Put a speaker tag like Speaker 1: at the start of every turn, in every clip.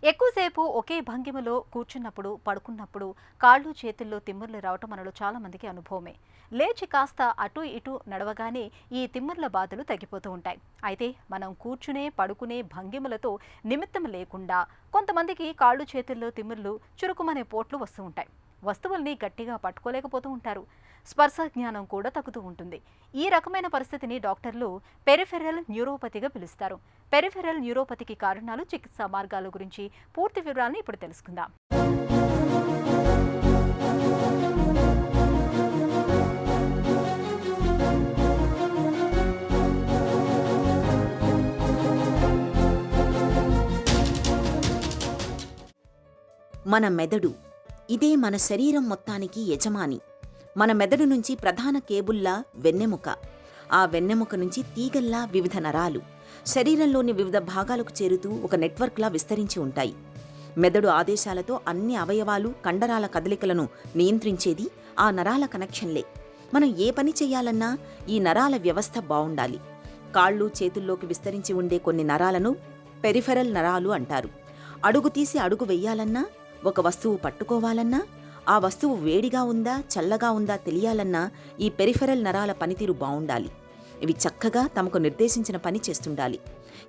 Speaker 1: ఎక్కువసేపు ఒకే భంగిమలో కూర్చున్నప్పుడు, పడుకున్నప్పుడు కాళ్ళు, చేతుల్లో తిమ్మిర్లు రావటం మనలో చాలా మందికి అనుభవమే. లేచి కాస్త అటు ఇటు నడవగానే ఈ తిమ్మిర్ల బాధలు తగ్గిపోతూ ఉంటాయి. అయితే మనం కూర్చునే, పడుకునే భంగిమలతో నిమిత్తం లేకుండా కొంతమందికి కాళ్ళు, చేతుల్లో తిమ్మిర్లు, చురుకుమనే పోట్లు వస్తూ ఉంటాయి. వస్తువుల్ని గట్టిగా పట్టుకోలేకపోతూ ఉంటారు. స్పర్శ జ్ఞానం కూడా తగ్గుతూ ఉంటుంది. ఈ రకమైన పరిస్థితిని డాక్టర్లు పెరిఫెరల్ న్యూరోపతిగా పిలుస్తారు. పెరిఫెరల్ న్యూరోపతికి కారణాలు, చికిత్సా మార్గాల గురించి పూర్తి వివరాలను ఇప్పుడు తెలుసుకుందాం.
Speaker 2: మన మెదడు ఇదే మన శరీరం మొత్తానికి యజమాని. మన మెదడు నుంచి ప్రధాన కేబుల్లా వెన్నెముక, ఆ వెన్నెముక నుంచి తీగల్లా వివిధ నరాలు శరీరంలోని వివిధ భాగాలకు చేరుతూ ఒక నెట్వర్క్లా విస్తరించి ఉంటాయి. మెదడు ఆదేశాలతో అన్ని అవయవాలు, కండరాల కదలికలను నియంత్రించేది ఆ నరాల కనెక్షన్లే. మనం ఏ పని చెయ్యాలన్నా ఈ నరాల వ్యవస్థ బావుండాలి. కాళ్ళు, చేతుల్లోకి విస్తరించి ఉండే కొన్ని నరాలను పెరిఫెరల్ నరాలు అంటారు. అడుగు తీసి అడుగు వెయ్యాలన్నా, ఒక వస్తువు పట్టుకోవాలన్నా, ఆ వస్తువు వేడిగా ఉందా, చల్లగా ఉందా తెలియాలన్నా ఈ పెరిఫెరల్ నరాల పనితీరు బావుండాలి. ఇవి చక్కగా తమకు నిర్దేశించిన పని చేస్తుండాలి.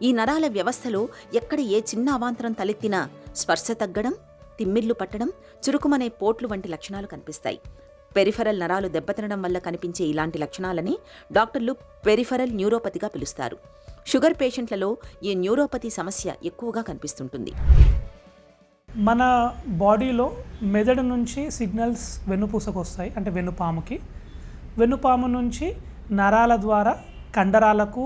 Speaker 2: ఈ నరాల వ్యవస్థలో ఎక్కడ ఏ చిన్న అవాంతరం తలెత్తినా స్పర్శ తగ్గడం, తిమ్మిర్లు పట్టడం, చురుకుమనే పోట్లు వంటి లక్షణాలు కనిపిస్తాయి. పెరిఫెరల్ నరాలు దెబ్బతినడం వల్ల కనిపించే ఇలాంటి లక్షణాలని డాక్టర్లు పెరిఫెరల్ న్యూరోపతిగా పిలుస్తారు. షుగర్ పేషెంట్లలో ఈ న్యూరోపతి సమస్య ఎక్కువగా కనిపిస్తుంటుంది.
Speaker 3: మన బాడీలో మెదడు నుంచి సిగ్నల్స్ వెన్నుపూసకు వస్తాయి, అంటే వెన్నుపాముకి. వెన్నుపాము నుంచి నరాల ద్వారా కండరాలకు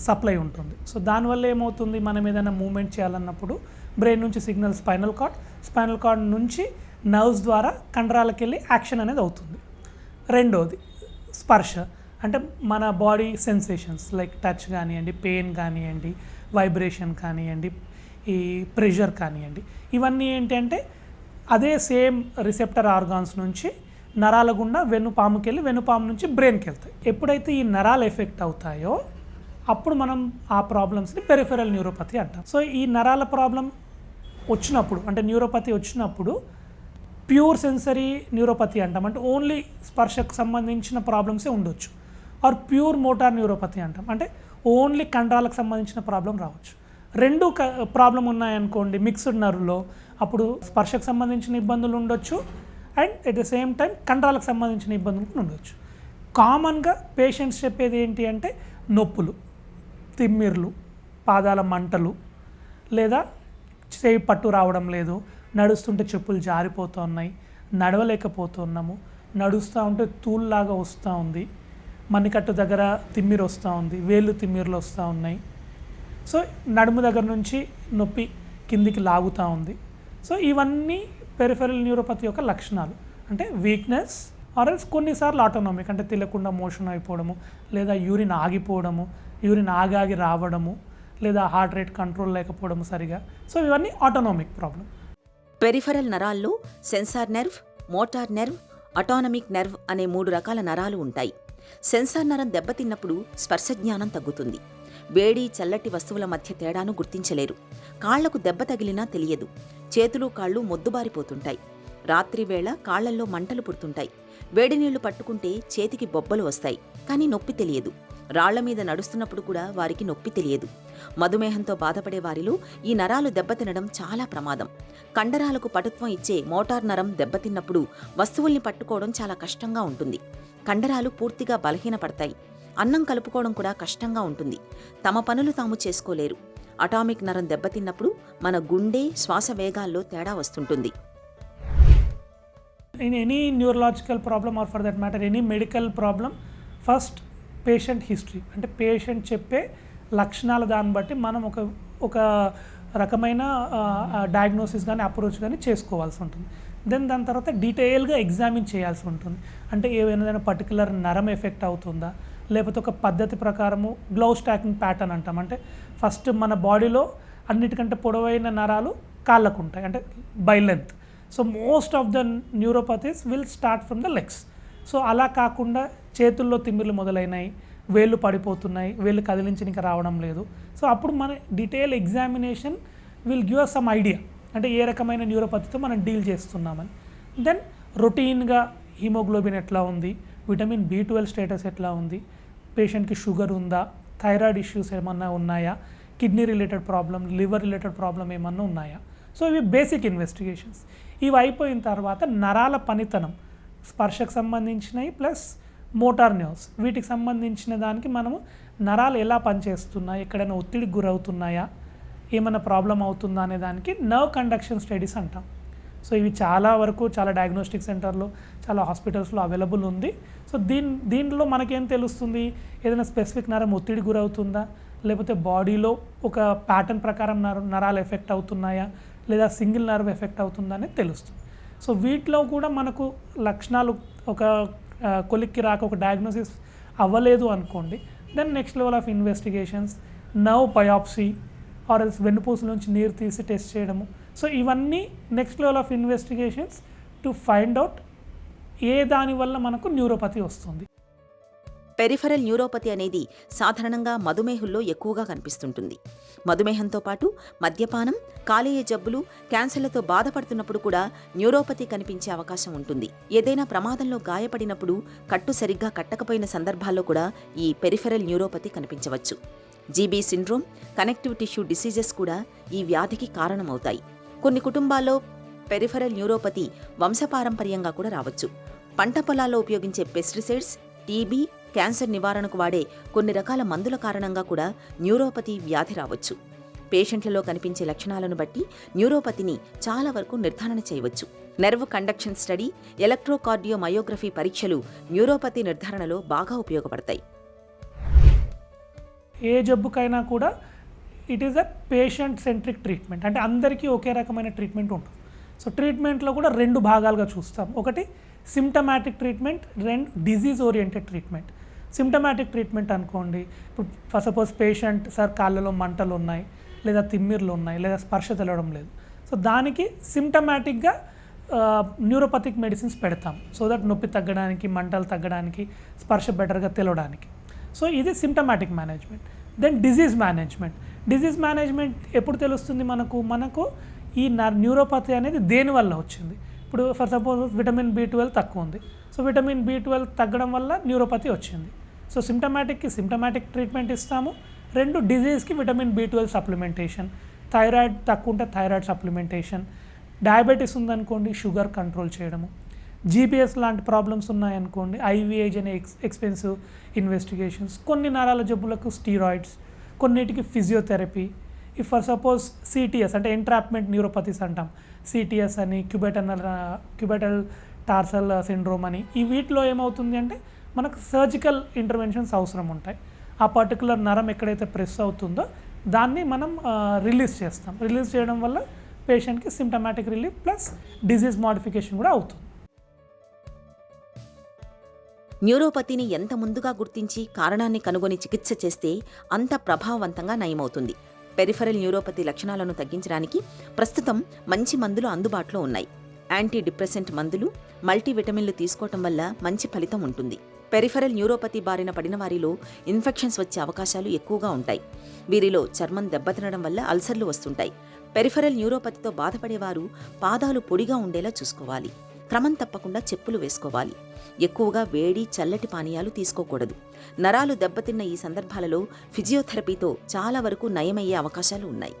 Speaker 3: సప్లై ఉంటుంది. సో దానివల్ల ఏమవుతుంది, మనం ఏదైనా మూమెంట్ చేయాలన్నప్పుడు బ్రెయిన్ నుంచి సిగ్నల్ స్పైనల్ కార్డ్ నుంచి నర్వ్స్ ద్వారా కండరాలకు వెళ్ళి యాక్షన్ అనేది అవుతుంది. రెండోది స్పర్శ, అంటే మన బాడీ సెన్సేషన్స్ లైక్ టచ్ కానివ్వండి, పెయిన్ కానివ్వండి, వైబ్రేషన్ కానివ్వండి, ఈ ప్రెషర్ కానివ్వండి, ఇవన్నీ ఏంటంటే అదే సేమ్ రిసెప్టర్ ఆర్గాన్స్ నుంచి నరాల గుండా వెన్నుపాముకి వెళ్ళి వెన్నుపాము నుంచి బ్రెయిన్కి వెళ్తాయి. ఎప్పుడైతే ఈ నరాలు ఎఫెక్ట్ అవుతాయో అప్పుడు మనం ఆ ప్రాబ్లమ్స్ని పెరిఫెరల్ న్యూరోపతి అంటాం. సో ఈ నరాల ప్రాబ్లం వచ్చినప్పుడు, అంటే న్యూరోపతి వచ్చినప్పుడు ప్యూర్ సెన్సరీ న్యూరోపతి అంటాం, అంటే ఓన్లీ స్పర్శకు సంబంధించిన ప్రాబ్లమ్సే ఉండొచ్చు. ఆర్ ప్యూర్ మోటార్ న్యూరోపతి అంటాం, అంటే ఓన్లీ కండరాలకు సంబంధించిన ప్రాబ్లం రావచ్చు. రెండు ప్రాబ్లం ఉన్నాయనుకోండి మిక్స్డ్ నర్వ్లో, అప్పుడు స్పర్శకు సంబంధించిన ఇబ్బందులు ఉండొచ్చు and at the same time కండరాలకు సంబంధించిన ఇబ్బందులు కూడా ఉండొచ్చు. కామన్గా పేషెంట్స్ చెప్పేది ఏంటి అంటే నొప్పులు, తిమ్మిర్లు, పాదాల మంటలు, లేదా చేయి పట్టు రావడం లేదు, నడుస్తుంటే చెప్పులు జారిపోతున్నాయి, నడవలేకపోతున్నాము, నడుస్తూ ఉంటే తూల్లాగా వస్తూ ఉంది, మణికట్టు దగ్గర తిమ్మిరి వస్తూ ఉంది, వేళ్ళు తిమ్మిర్లు వస్తూ ఉన్నాయి, సో నడుము దగ్గర నుంచి నొప్పి కిందికి లాగుతూ ఉంది. సో ఇవన్నీ పెరిఫెరల్ న్యూరోపతి యొక్క లక్షణాలు. అంటే వీక్నెస్ ఆర్ఎల్స్ కొన్నిసార్లు ఆటోనామిక్, అంటే తెలియకుండా మోషన్ అయిపోవడము, లేదా యూరిన్ ఆగిపోవడము, యూరిన్ ఆగాగి రావడము, లేదా హార్ట్ రేట్ కంట్రోల్ లేకపోవడము సరిగా. సో ఇవన్నీ ఆటోనామిక్ ప్రాబ్లం.
Speaker 2: పెరిఫెరల్ నరాల్లో sensor nerve, motor nerve, autonomic nerve అనే 3 రకాల నరాలు ఉంటాయి. సెన్సార్ నరం దెబ్బతిన్నప్పుడు స్పర్శ జ్ఞానం తగ్గుతుంది. వేడి, చల్లటి వస్తువుల మధ్య తేడాను గుర్తించలేరు. కాళ్లకు దెబ్బ తగిలినా తెలియదు. చేతులు, కాళ్ళు మొద్దుబారిపోతుంటాయి. రాత్రివేళ కాళ్లల్లో మంటలు పుడుతుంటాయి. వేడి నీళ్లు పట్టుకుంటే చేతికి బొబ్బలు వస్తాయి, కానీ నొప్పి తెలియదు. రాళ్ల మీద నడుస్తున్నప్పుడు కూడా వారికి నొప్పి తెలియదు. మధుమేహంతో బాధపడే వారిలో ఈ నరాలు దెబ్బతినడం చాలా ప్రమాదం. కండరాలకు పటుత్వం ఇచ్చే మోటార్ నరం దెబ్బతిన్నప్పుడు వస్తువుల్ని పట్టుకోవడం చాలా కష్టంగా ఉంటుంది. కండరాలు పూర్తిగా బలహీనపడతాయి. అన్నం కలుపుకోవడం కూడా కష్టంగా ఉంటుంది. తమ పనులు తాము చేసుకోలేరు. అటామిక్ నరం దెబ్బతిన్నప్పుడు మన గుండె, శ్వాస వేగాల్లో తేడా వస్తుంటుంది.
Speaker 3: In any neurological problem or for that matter any medical problem, first patient history, అంటే పేషెంట్ చెప్పే లక్షణాల దాన్ని బట్టి మనం ఒక రకమైన డయాగ్నోసిస్ కానీ అప్రోచ్ కానీ చేసుకోవాల్సి ఉంటుంది. దాని తర్వాత డీటెయిల్గా ఎగ్జామిన్ చేయాల్సి ఉంటుంది. అంటే ఏదైనా పర్టికులర్ నరం ఎఫెక్ట్ అవుతుందా, లేకపోతే ఒక పద్ధతి ప్రకారము గ్లౌ స్టాకింగ్ ప్యాటర్న్ అంటాం, అంటే ఫస్ట్ మన బాడీలో అన్నిటికంటే పొడవైన నరాలు కాళ్ళకు ఉంటాయి, అంటే by length. So most of the neuropathies will start from the legs. So అలా కాకుండా చేతుల్లో తిమ్మిర్లు మొదలైనాయి, వేళ్ళు పడిపోతున్నాయి, వేళ్ళు కదిలించడానికి రావడం లేదు. సో అప్పుడు మన detail examination will give us some idea అంటే ఏ రకమైన న్యూరోపతితో మనం డీల్ చేస్తున్నామని. దెన్ రొటీన్గా హీమోగ్లోబిన్ ఎట్లా ఉంది, విటమిన్ B12 స్టేటస్ ఎట్లా ఉంది, పేషెంట్కి షుగర్ ఉందా, థైరాయిడ్ ఇష్యూస్ ఏమన్నా ఉన్నాయా, kidney related problem, liver related problem ఏమన్నా ఉన్నాయా. సో ఇవి బేసిక్ ఇన్వెస్టిగేషన్స్. ఇవి అయిపోయిన తర్వాత నరాల పనితనం, స్పర్శకు సంబంధించినవి ప్లస్ మోటార్ న్యూస్, వీటికి సంబంధించిన దానికి మనము నరాలు ఎలా పనిచేస్తున్నాయి, ఎక్కడైనా ఒత్తిడికి గురవుతున్నాయా, ఏమైనా ప్రాబ్లం అవుతుందా అనే దానికి నర్వ్ కండక్షన్ స్టడీస్ అంటాం. సో ఇవి చాలా వరకు చాలా డయాగ్నోస్టిక్ సెంటర్లో, చాలా హాస్పిటల్స్లో అవైలబుల్ ఉంది. సో దీంట్లో మనకేం తెలుస్తుంది, ఏదైనా స్పెసిఫిక్ నరం ఒత్తిడి గురవుతుందా, లేకపోతే బాడీలో ఒక ప్యాటర్న్ ప్రకారం నరాలు ఎఫెక్ట్ అవుతున్నాయా, లేదా సింగిల్ నర్వ్ ఎఫెక్ట్ అవుతుందా అనేది తెలుస్తుంది. సో వీటిలో కూడా మనకు లక్షణాలు ఒక కొలిక్కి రాక ఒక డయాగ్నోసిస్ అవ్వలేదు అనుకోండి, then next level of investigations nerve biopsy or else వెన్నుపూస నుంచి నీరు తీసి టెస్ట్ చేయడము. సో ఇవన్నీ next level of investigations to find out ఏ దానివల్ల మనకు న్యూరోపతి వస్తుంది.
Speaker 2: పెరిఫెరల్ న్యూరోపతి అనేది సాధారణంగా మధుమేహుల్లో ఎక్కువగా కనిపిస్తుంటుంది. మధుమేహంతో పాటు మద్యపానం, కాలేయ జబ్బులు, క్యాన్సర్లతో బాధపడుతున్నప్పుడు కూడా న్యూరోపతి కనిపించే అవకాశం ఉంటుంది. ఏదైనా ప్రమాదంలో గాయపడినప్పుడు కట్టు సరిగ్గా కట్టకపోయిన సందర్భాల్లో కూడా ఈ పెరిఫెరల్ న్యూరోపతి కనిపించవచ్చు. GB syndrome, connective tissue diseases కూడా ఈ వ్యాధికి కారణమవుతాయి. కొన్ని కుటుంబాల్లో పెరిఫెరల్ న్యూరోపతి వంశపారంపర్యంగా కూడా రావచ్చు. పంట పొలాల్లో ఉపయోగించే పెస్టిసైడ్స్, టీబీ, క్యాన్సర్ నివారణకు వాడే కొన్ని రకాల మందుల కారణంగా కూడా న్యూరోపతి వ్యాధి రావచ్చు. పేషెంట్లలో కనిపించే లక్షణాలను బట్టి న్యూరోపతిని చాలా వరకు నిర్ధారణ చేయవచ్చు. నెర్వ్ కండక్షన్ స్టడీ, ఎలక్ట్రోకార్డియోమయోగ్రఫీ పరీక్షలు న్యూరోపతి నిర్ధారణలో బాగా ఉపయోగపడతాయి.
Speaker 3: ఏ జబ్బుకైనా కూడా it is a patient centric treatment, అంటే అందరికీ ఒకే రకమైన ట్రీట్మెంట్ ఉంటుంది. సో ట్రీట్మెంట్లో కూడా 2 భాగాలుగా చూస్తాం. ఒకటి symptomatic treatment, 2 disease oriented treatment. Symptomatic treatment అనుకోండి, ఇప్పుడు ఫస్ట్ సపోజ్ పేషెంట్ సార్ కాళ్ళలో మంటలు ఉన్నాయి, లేదా తిమ్మిర్లు ఉన్నాయి, లేదా స్పర్శ తెలవడం లేదు. సో దానికి సిమ్టమాటిక్గా న్యూరోపతిక్ మెడిసిన్స్ పెడతాం, సో దట్ నొప్పి తగ్గడానికి, మంటలు తగ్గడానికి, స్పర్శ బెటర్గా తెలవడానికి. సో ఇది symptomatic management. Then disease management ఎప్పుడు తెలుస్తుంది మనకు ఈ న్యూరోపతి అనేది దేనివల్ల వచ్చింది. ఇప్పుడు ఫర్ సపోజ్ విటమిన్ B12 తక్కువ ఉంది, సో విటమిన్ B12 తగ్గడం వల్ల న్యూరోపతి వచ్చింది. సో సిమ్టమాటిక్ ట్రీట్మెంట్ ఇస్తాము. 2 డిజీజ్కి విటమిన్ B12 సప్లిమెంటేషన్, థైరాయిడ్ తక్కువ ఉంటే థైరాయిడ్ సప్లిమెంటేషన్, డయాబెటీస్ ఉందనుకోండి షుగర్ కంట్రోల్ చేయడము, జీపీఎస్ లాంటి ప్రాబ్లమ్స్ ఉన్నాయనుకోండి ఐవీఏజ్ అనే ఎక్స్పెన్సివ్ ఇన్వెస్టిగేషన్స్, కొన్ని నరాల జబ్బులకు స్టీరాయిడ్స్, కొన్నిటికి physiotherapy. If for suppose CTS అంటే ఎంట్రాప్మెంట్ న్యూరోపతిస్ అంటాం, సిటిఎస్ అని, క్యూబెటల్ టార్సల్ సిండ్రోమ్ అని, ఈ వీటిలో ఏమవుతుంది అంటే మనకు సర్జికల్ ఇంటర్వెన్షన్స్ అవసరం ఉంటాయి. ఆ పర్టికులర్ నరం ఎక్కడైతే ప్రెస్ అవుతుందో దాన్ని మనం రిలీజ్ చేస్తాం. రిలీజ్ చేయడం వల్ల పేషెంట్కి symptomatic relief plus disease modification కూడా అవుతుంది.
Speaker 2: న్యూరోపతిని ఎంత ముందుగా గుర్తించి కారణాన్ని కనుగొని చికిత్స చేస్తే అంత ప్రభావవంతంగా నయమవుతుంది. పెరిఫెరల్ న్యూరోపతి లక్షణాలను తగ్గించడానికి ప్రస్తుతం మంచి మందులు అందుబాటులో ఉన్నాయి. యాంటీ డిప్రెసెంట్ మందులు, మల్టీవిటమిన్లు తీసుకోవటం వల్ల మంచి ఫలితం ఉంటుంది. పెరిఫెరల్ న్యూరోపతి బారిన పడిన వారిలో ఇన్ఫెక్షన్స్ వచ్చే అవకాశాలు ఎక్కువగా ఉంటాయి. వీరిలో చర్మం దెబ్బతినడం వల్ల అల్సర్లు వస్తుంటాయి. పెరిఫెరల్ న్యూరోపతితో బాధపడేవారు పాదాలు పొడిగా ఉండేలా చూసుకోవాలి. క్రమం తప్పకుండా చెప్పులు వేసుకోవాలి. ఎక్కువగా వేడి, చల్లటి పానీయాలు తీసుకోకూడదు. నరాలు దెబ్బతిన్న ఈ సందర్భాలలో ఫిజియోథెరపీతో చాలా వరకు నయమయ్యే అవకాశాలు ఉన్నాయి.